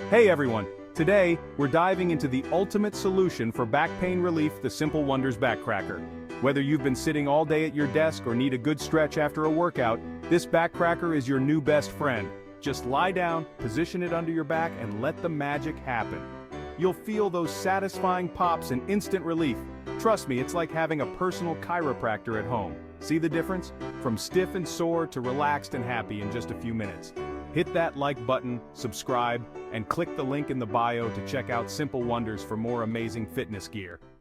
Hey everyone! Today, we're diving into the ultimate solution for back pain relief, the SimpleWonders Back Cracker. Whether you've been sitting all day at your desk or need a good stretch after a workout, this back cracker is your new best friend. Just lie down, position it under your back, and let the magic happen. You'll feel those satisfying pops and instant relief. Trust me, it's like having a personal chiropractor at home. See the difference? From stiff and sore to relaxed and happy in just a few minutes. Hit that like button, subscribe, and click the link in the bio to check out SimpleWonders for more amazing fitness gear.